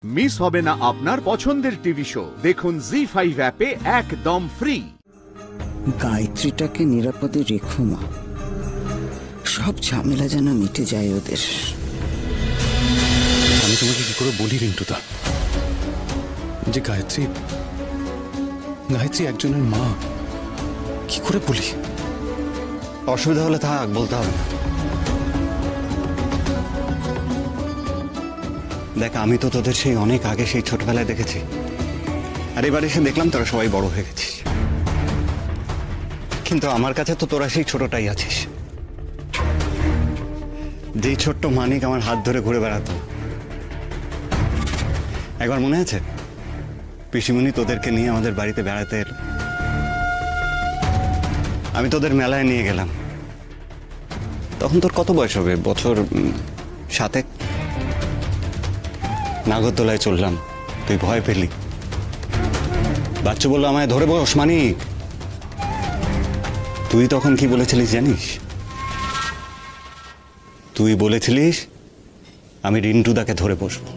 Miss হবে না আপনার পছন্দের টিভি শো। দেখুন জি5 অ্যাপে একদম ফ্রি। গায়ত্রীটাকে নিরাপদে রেখো মা, সব ঝামেলা যেন মিটে যায় ওদের। আমি তোমাকে কি করে বলি রিন্টুদা যে গায়ত্রী একজনের মা? কি করে বলি? অসুবিধা হলে থাক, বলতে হবে না। দেখ, আমি তো তোদের সেই অনেক আগে, সেই ছোটবেলায় দেখেছি, আর এবার এসে দেখলাম তোরা সবাই বড় হয়ে গেছিস। কিন্তু আমার কাছে তো তোরা সেই ছোটটাই আছিস, যেই ছোট্ট মানিক আমার হাত ধরে ঘুরে বেড়াতো। একবার মনে আছে পিসিমণি তোদেরকে নিয়ে আমাদের বাড়িতে বেড়াতে এলো, আমি তোদের মেলায় নিয়ে গেলাম। তখন তোর কত বয়স হবে? বছর 7 নাগরদোলায় চললাম, তুই ভয় পেলি। বাচ্চা বললো আমায় ধরে বস মানিক। তুই তখন কি বলেছিলিস জানিস? তুই বলেছিলিস আমি রিন্টুদাকে ধরে বসবো,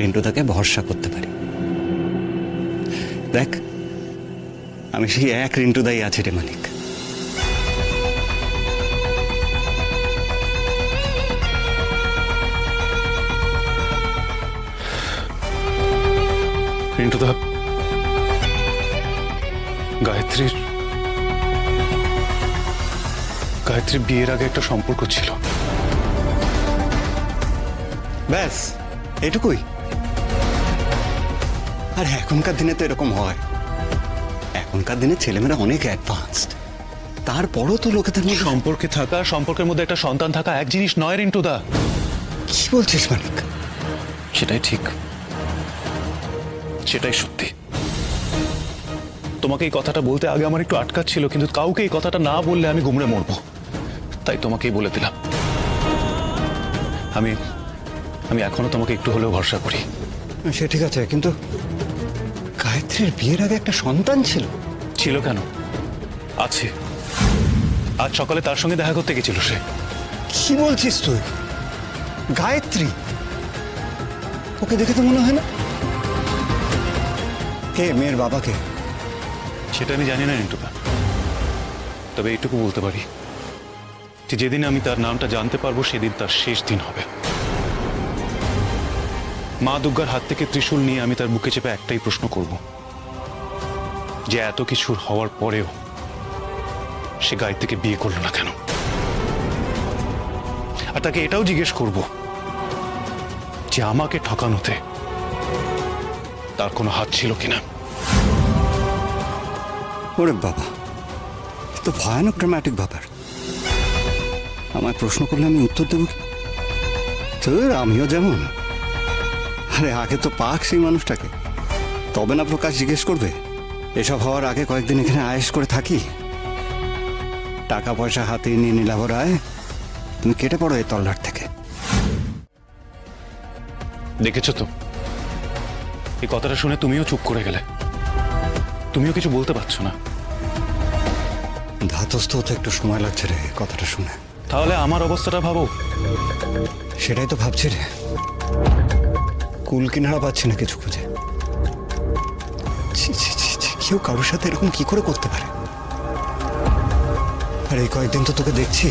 রিন্টুদাকে ভরসা করতে পারি। দেখ, আমি সেই এক রিন্টুদাই আছি রে মানিক। রিন্টুদা, গায়ত্রীর বিয়ের আগে একটা সম্পর্ক ছিল, ব্যাস এটুকুই। আর এখনকার দিনে তো এরকম হয়, এখনকার দিনে ছেলেমেয়েরা অনেক অ্যাডভান্সড, তারপরও তো লোকেদের মধ্যে সম্পর্কে থাকা, সম্পর্কের মধ্যে একটা সন্তান থাকা এক জিনিস নয় রিন্টুদা। কি বলছিস মানিক? সেটাই ঠিক, সেটাই সত্যি। তোমাকে এই কথাটা বলতে আগে আমার একটু আটকাচ্ছিল, কিন্তু কাউকে এই কথাটা না বললে আমি গুমড়ে মরবো, তাই তোমাকেই বলে দিলাম। আমি এখনো তোমাকে একটু হলেও ভরসা করি। সে ঠিক আছে, কিন্তু গায়ত্রীর বিয়ের আগে একটা সন্তান ছিল। ছিল কেন? আছে। আজ সকালে তার সঙ্গে দেখা করতে গেছিল সে। কি বলছিস তুই? গায়ত্রী? ওকে দেখে তো মনে হয় না। কে মেয়ের বাবাকে? সেটা আমি জানি না রিন্টুদা, তবে এইটুকু বলতে পারি যে যেদিন আমি তার নামটা জানতে পারবো সেদিন তার শেষ দিন হবে। মা দুর্গার হাত থেকে ত্রিশূল নিয়ে আমি তার বুকে চেপে একটাই প্রশ্ন করব, যে এত কিছুর হওয়ার পরেও সে গায়ত্রীকে বিয়ে করলো না কেন? আর তাকে এটাও জিজ্ঞেস করব যে আমাকে ঠকানোতে তার কোনো হাত ছিল কিনা। ওরে বাবা, এ তো ভয়ানক ড্রামাটিক ব্যাপার। আমায় প্রশ্ন করলে আমি উত্তর দেব কি? তোর আমিও যেমন। আরে আগে তো পাক সেই মানুষটাকে, তবে না প্রকাশ জিজ্ঞেস করবে। এসব হওয়ার আগে কয়েকদিন এখানে আয়েশ করে থাকি, টাকা পয়সা হাতে নিয়ে নিলাভ রায়, তুমি কেটে পড়ো এই তল্লাট থেকে। দেখেছো তো, এই কথাটা শুনে তুমিও চুপ করে গেলে, তুমিও কিছু বলতে পারছো না। ধাতস্থ হতে একটু সময় লাগছে রে কথাটা শুনে। তাহলে আমার অবস্থাটা ভাবো। সেটাই তো ভাবছি রে, কুল কিনারা পাচ্ছি না কিছু খুঁজে। কেউ কারোর সাথে এরকম কি করে করতে পারে? আর এই কয়েকদিন তো তোকে দেখছি,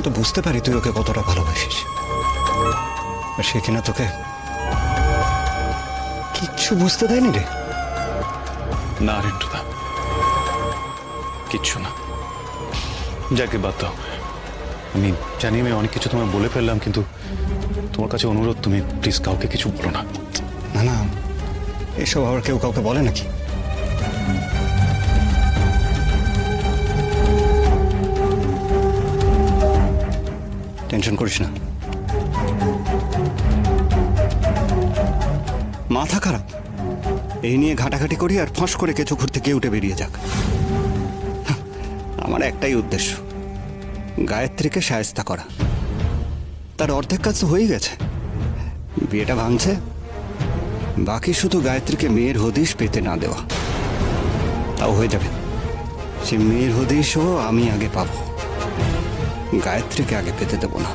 তো বুঝতে পারি তুই ওকে কতটা ভালোবাসিস, আর সে কিনা তোকে কিচ্ছু বুঝতে দেয়নি রে। না রিন্টুদা, কিচ্ছু না। যাকে বাদ দাও। আমি জানি আমি অনেক কিছু তোমায় বলে ফেললাম, কিন্তু তোমার কাছে অনুরোধ, তুমি প্লিজ কাউকে কিছু বলো না। না না, এসব আবার কেউ কাউকে বলে নাকি? টেনশন করিস না। মাথা খারাপ, এই নিয়ে ঘাটাঘাটি করি আর ফস করে কেঁচো ঘুরতে কে উঠে বেরিয়ে যাক। আমার একটাই উদ্দেশ্য, গায়ত্রীকে শায়েস্তা করা। তার অর্ধেক কাজ তো হয়ে গেছে, বিয়েটা ভাঙছে, বাকি শুধু গায়ত্রীকে মেয়ের হদিশ পেতে না দেওয়া, তাও হয়ে যাবে। সে মেয়ের হদিশও আমি আগে পাবো, গায়ত্রীকে আগে পেতে দেব না।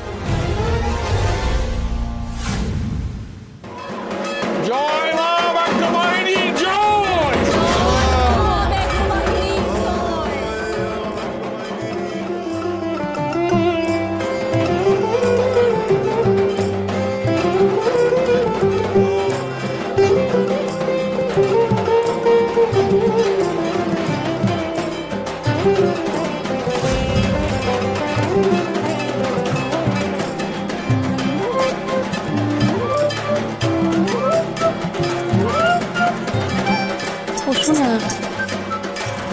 শোনা,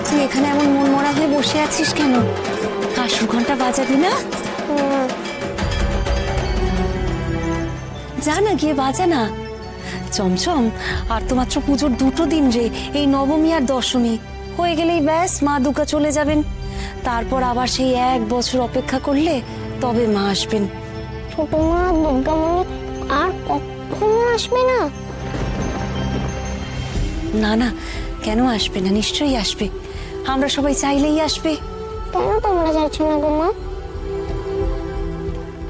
তুই এখানে এমন মন মরা হয়ে বসে আছিস কেন? কাশুর ঘন্টা বাজাবি না? যা না, গিয়ে বাজা না। চমচম, আর তো মাত্র পুজোর 2টো দিন রে, এই নবমী আর দশমী হয়ে গেলেই ব্যাস মা দুর্গা চলে যাবেন। তারপর আবার সেই 1 বছর অপেক্ষা করলে তবে মা আসবেন। ছোট মা দুর্গামণি আর কখনো আসবে না? না না, কেন আসবে না? নিশ্চয়ই আসবে, আমরা সবাই চাইলেই আসবে। কেন তোমরা যাচ্ছ না গো মা?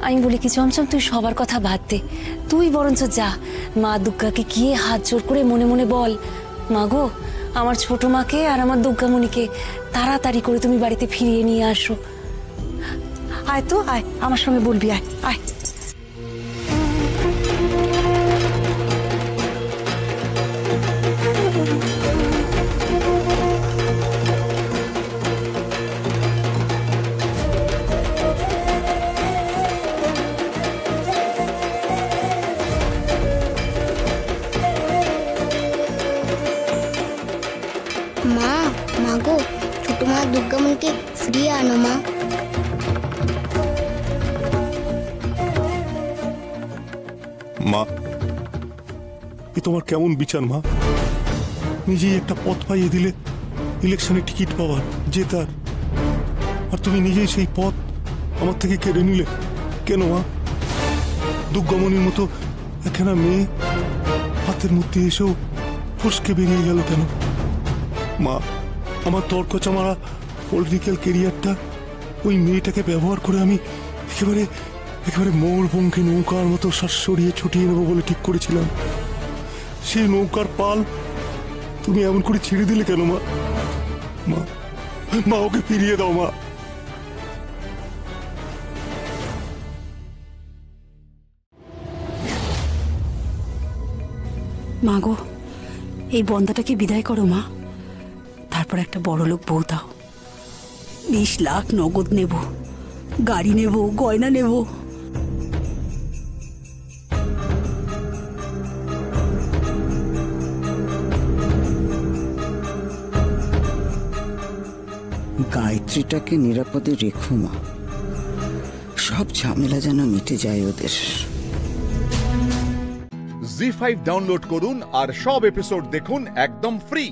আমি বলি কি চমচম, তুই সবার কথা বাদ দে, তুই বরঞ্চ যা, মা দুর্গাকে গিয়ে হাত জোর করে মনে মনে বল, মা গো, আমার ছোট মাকে আর আমার দুর্গামণিকে তাড়াতাড়ি করে তুমি বাড়িতে ফিরিয়ে নিয়ে আসো। আয় তো, আয় আমার সঙ্গে বলবি, আয় আয়। মা, মা গো, ছোট মা দুর্গামণিকে ফিরিয়ে আনো মা। মা, এ তোমার কেমন বিচার মা? নিজেই একটা পথ পাইয়ে দিলে ইলেকশনে টিকিট পাওয়ার, জেতার, আর তুমি নিজেই সেই পথ আমার থেকে কেড়ে নিলে কেন মা? দুর্গামণির মতো একখানা মেয়ে হাতের মধ্যে এসেও ফসকে বেরিয়ে গেল কেন মা? আমার তর্কচা মারা পলিটিক্যাল কেরিয়ারটা ওই মেয়েটাকে ব্যবহার করে আমি একেবারে একেবারে মৌরপঙ্খী নৌকার মতো সরিয়ে ছুটিয়ে নেবো বলে ঠিক করেছিলাম। সেই নৌকার পাল তুমি এমন করে ছেড়ে দিলে কেন মা? মা, মা ওকে ফিরিয়ে দাও মা। মা গো, এই বন্দাটাকে বিদায় করো মা, তারপর একটা বড়লোক বউ দাও। 20 লাখ নগদ নেব, গাড়ি নেব, গয়না নেব। গায়ত্রীটাকে নিরাপদে রেখো মা, সব ঝামেলা যেন মিটে যায় ওদের। জি5 ডাউনলোড করুন আর সব এপিসোড দেখুন একদম ফ্রি।